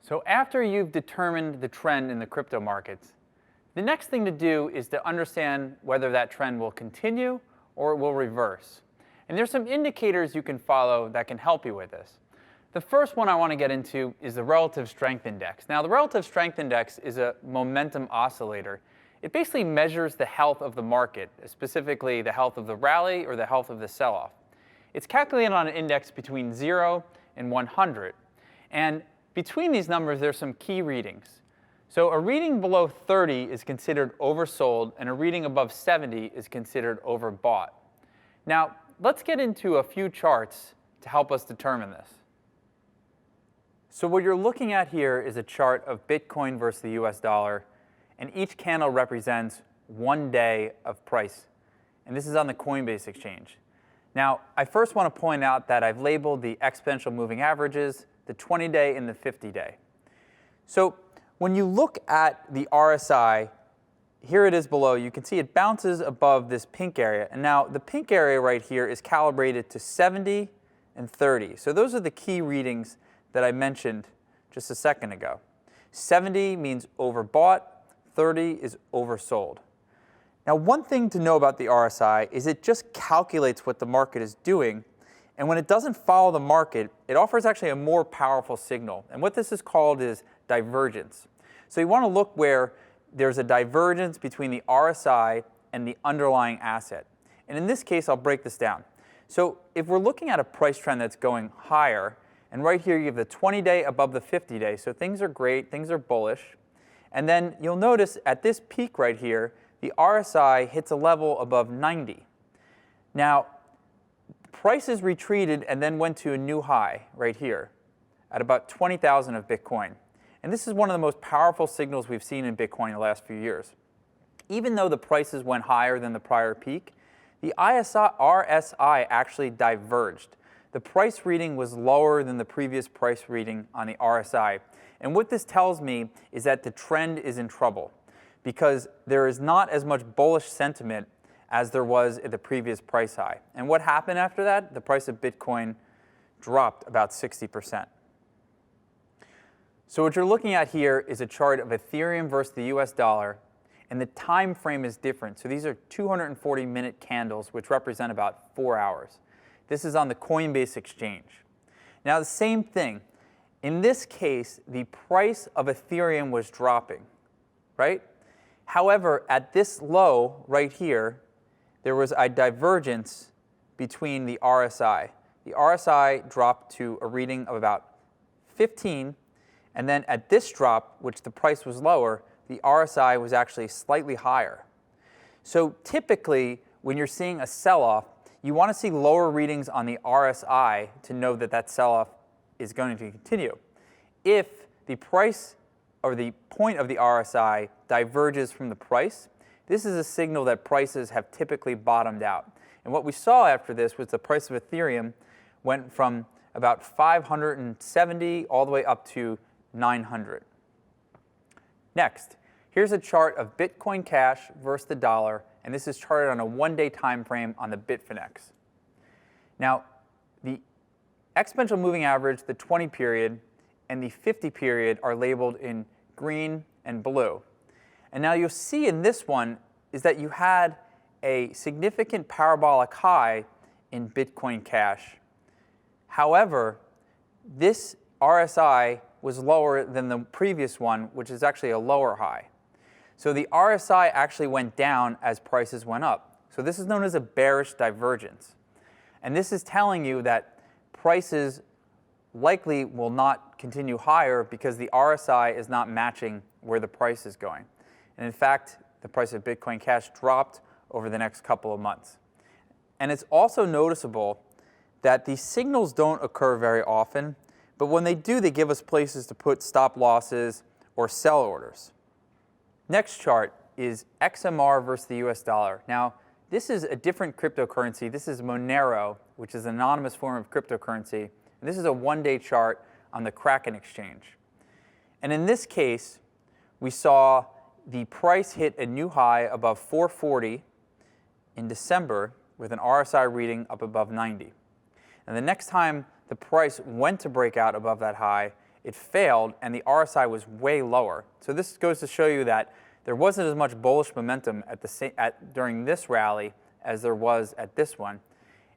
So after you've determined the trend in the crypto markets, the next thing to do is to understand whether that trend will continue or it will reverse. And there's some indicators you can follow that can help you with this. The first one I want to get into is the relative strength index. Now, the relative strength index is a momentum oscillator. It basically measures the health of the market, specifically the health of the rally or the health of the sell-off. It's calculated on an index between 0 and 100. And between these numbers, there's some key readings. So a reading below 30 is considered oversold, and a reading above 70 is considered overbought. Now, let's get into a few charts to help us determine this. So what you're looking at here is a chart of Bitcoin versus the US dollar, and each candle represents 1 day of price. And this is on the Coinbase exchange. Now, I first want to point out that I've labeled the exponential moving averages, the 20-day and the 50-day. So when you look at the RSI, here it is below. You can see it bounces above this pink area. And now the pink area right here is calibrated to 70 and 30. So those are the key readings that I mentioned just a second ago. 70 means overbought, 30 is oversold. Now, one thing to know about the RSI is it just calculates what the market is doing, and when it doesn't follow the market, it offers actually a more powerful signal. And what this is called is divergence. So you want to look where there's a divergence between the RSI and the underlying asset. And in this case, I'll break this down. So if we're looking at a price trend that's going higher, and right here you have the 20-day above the 50-day, so things are great, things are bullish. And then you'll notice at this peak right here, the RSI hits a level above 90. Now, prices retreated and then went to a new high right here at about 20,000 of Bitcoin. And this is one of the most powerful signals we've seen in Bitcoin in the last few years. Even though the prices went higher than the prior peak, the RSI actually diverged. The price reading was lower than the previous price reading on the RSI. And what this tells me is that the trend is in trouble because there is not as much bullish sentiment as there was at the previous price high. And what happened after that? The price of Bitcoin dropped about 60%. So what you're looking at here is a chart of Ethereum versus the US dollar, and the time frame is different. So these are 240-minute candles, which represent about 4 hours. This is on the Coinbase exchange. Now, the same thing. In this case, the price of Ethereum was dropping, right? However, at this low right here, there was a divergence between the RSI. The RSI dropped to a reading of about 15, and then at this drop, which the price was lower, the RSI was actually slightly higher. So typically, when you're seeing a sell-off, you want to see lower readings on the RSI to know that that sell-off is going to continue. If the price or the point of the RSI diverges from the price, this is a signal that prices have typically bottomed out. And what we saw after this was the price of Ethereum went from about 570 all the way up to 900. Next, here's a chart of Bitcoin Cash versus the dollar, and this is charted on a 1-day time frame on the Bitfinex. Now, the exponential moving average, the 20 period, and the 50 period are labeled in green and blue. And now you'll see in this one is that you had a significant parabolic high in Bitcoin Cash. However, this RSI was lower than the previous one, which is actually a lower high. So the RSI actually went down as prices went up. So this is known as a bearish divergence. And this is telling you that prices likely will not continue higher because the RSI is not matching where the price is going. And in fact, the price of Bitcoin Cash dropped over the next couple of months. And it's also noticeable that these signals don't occur very often, but when they do, they give us places to put stop losses or sell orders. Next chart is XMR versus the US dollar. Now, this is a different cryptocurrency. This is Monero, which is an anonymous form of cryptocurrency. And this is a 1-day chart on the Kraken exchange. And in this case, we saw the price hit a new high above 440 in December with an RSI reading up above 90. And the next time the price went to break out above that high, it failed and the RSI was way lower. So this goes to show you that there wasn't as much bullish momentum during this rally as there was at this one.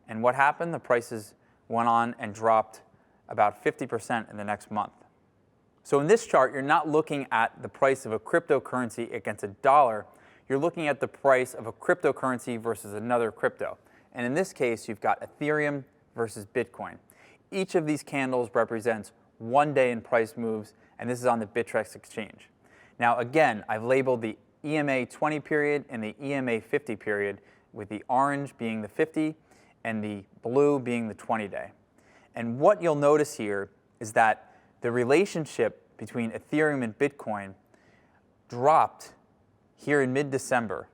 And what happened? The prices went on and dropped about 50% in the next month. So in this chart, you're not looking at the price of a cryptocurrency against a dollar. You're looking at the price of a cryptocurrency versus another crypto. And in this case, you've got Ethereum versus Bitcoin. Each of these candles represents 1 day in price moves, and this is on the Bittrex exchange. Now again, I've labeled the EMA 20 period and the EMA 50 period, with the orange being the 50 and the blue being the 20-day. And what you'll notice here is that the relationship between Ethereum and Bitcoin dropped here in mid-December.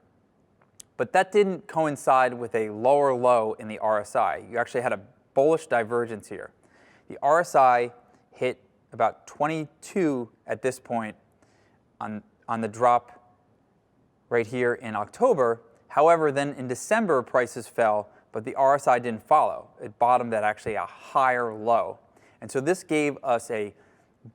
But that didn't coincide with a lower low in the RSI. You actually had a bullish divergence here. The RSI hit about 22 at this point on the drop right here in October. However, then in December, prices fell, but the RSI didn't follow. It bottomed at actually a higher low. And so this gave us a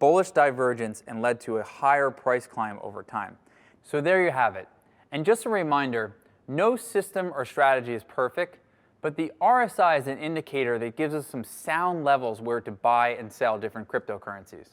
bullish divergence and led to a higher price climb over time. So there you have it. And just a reminder, no system or strategy is perfect, but the RSI is an indicator that gives us some sound levels where to buy and sell different cryptocurrencies.